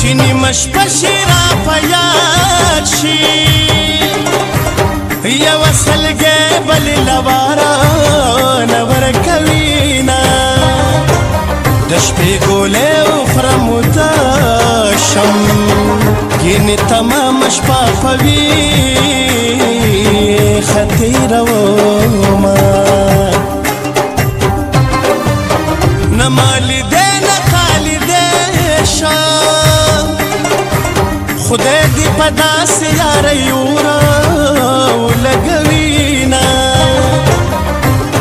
چینی مشپشی را پیاد شی یو سلگے بلی لبارا نور کوینا دشپی گولے اخرمو داشم گینی تمام شپا پوی خطی روما نمالی دے نقالی دے شام خدای دی پدا سیار یورا لگوینا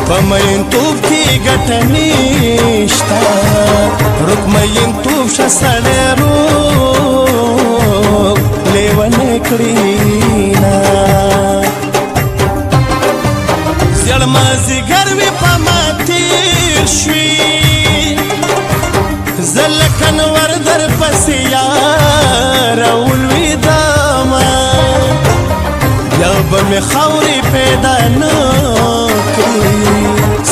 پمین توب کی گٹنیشتا رکمین توب شسڑے رو لیون کرینا زیڑ مازی گروی پما تیر شوی زلکن وردر پسیار اولوی داما یا بمی خوری پیدا نکری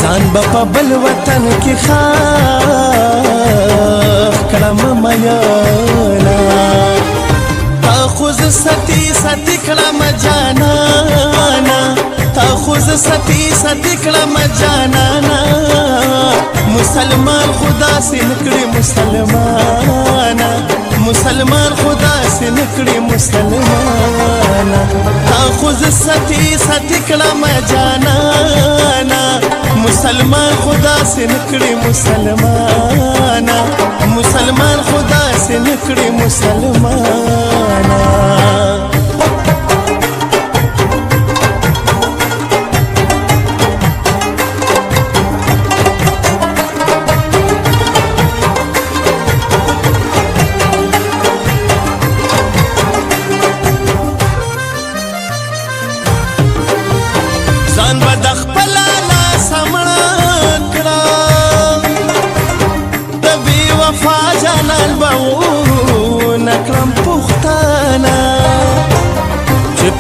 سان بپا بل وطن کی خاک کرم میانا تاخوز ستی ستی کرم جانانا تاخوز ستی ستی کرم جانانا مسلمان خدا سے نکڑی مسلمانا مسلمان خدا سے نکڑی مسلمانا تاخوز ستی ستی کرم جانانا مسلمان خدا سے نکڑی مسلمانا مسلمان خدا سے نکڑی مسلمانا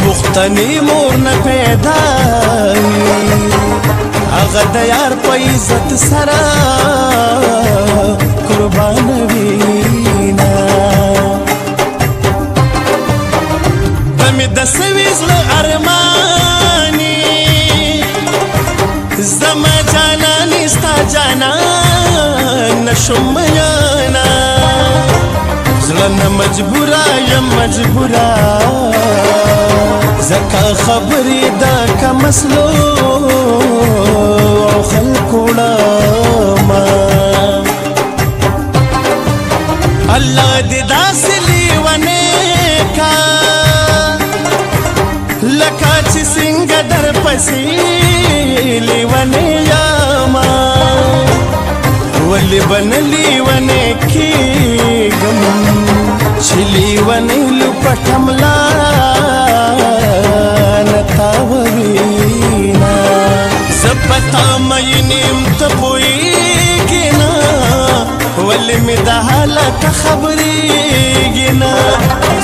پختنی مور نه پیدا هغه د یار په عزت سره قربان وینا دمې د سوي زړه ارماني زما جانانې ستا جانان نشم یانا زړه نه مجبوره یم مجبوره زکا خبری دا کمسلو او خلقوڑا ما اللہ دی دا سلی ونے کا لکا چی سنگ در پسی لیونے یاما ولی بن لیونے کی گم چلی ونے لپٹملا نتاورینا زپتا مینیم تپویگینا ولی می دا حالت خبریگینا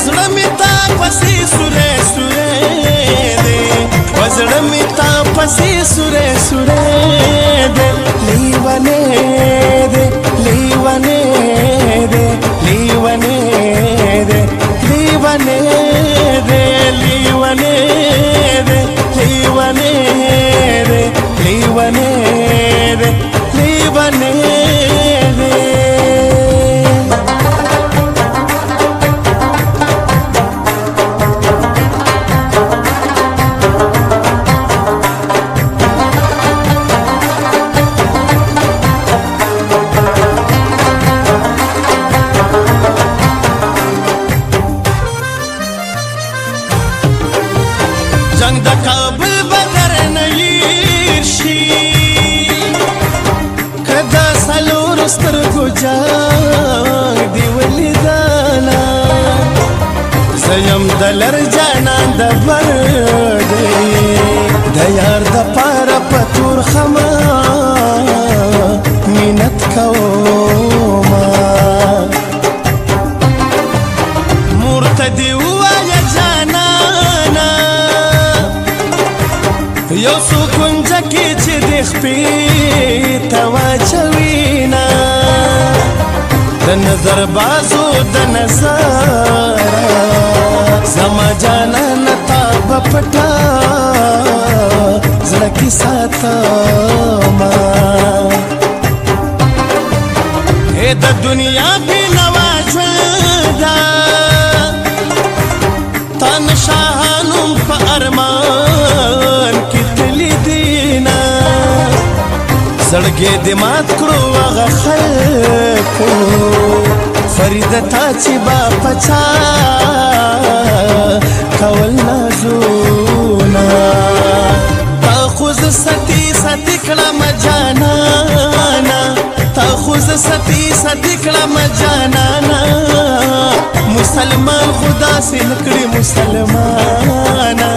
زرمی تا پسی سورے سورے دے وزرمی تا پسی سورے سورے دے لیوانے دے لیوانے دے لیوانے دے لیوانے دے لیوانے دے لیوانے دے لیوانے دے لیوانے دے جنگ دا کابل بغیر نیر شی کدا سلور سترگو جنگ دی ولی دانا زیم دلر جانان دا بردی دا یار دا پارا پتور خما مینت کوما مرتدی وایا جانانا یو سکون جکی چی دیخ پی تواچوینا د نظر بازو د نظر کې ساتما د دنیا په نوا ژوند تا نشانم په ارمان کې تللی دینا زړګې دې مات کړو هغه خلکو فریده تا چې با پچا کول نازونه تا خو زه ستی کړم جانانا تا خو زه ستی کړم جانانا مسلمان خدا سے نکړي مسلمانا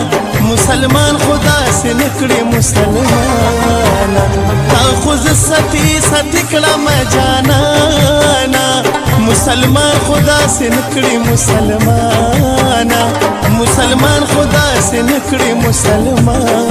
مسلمان خدا سے نکړي مسلمانا تا خو زه ستی کړم جانانا مسلمان خدا سے نکړي مسلمانا مسلمان خدا سے نکړي مسلمان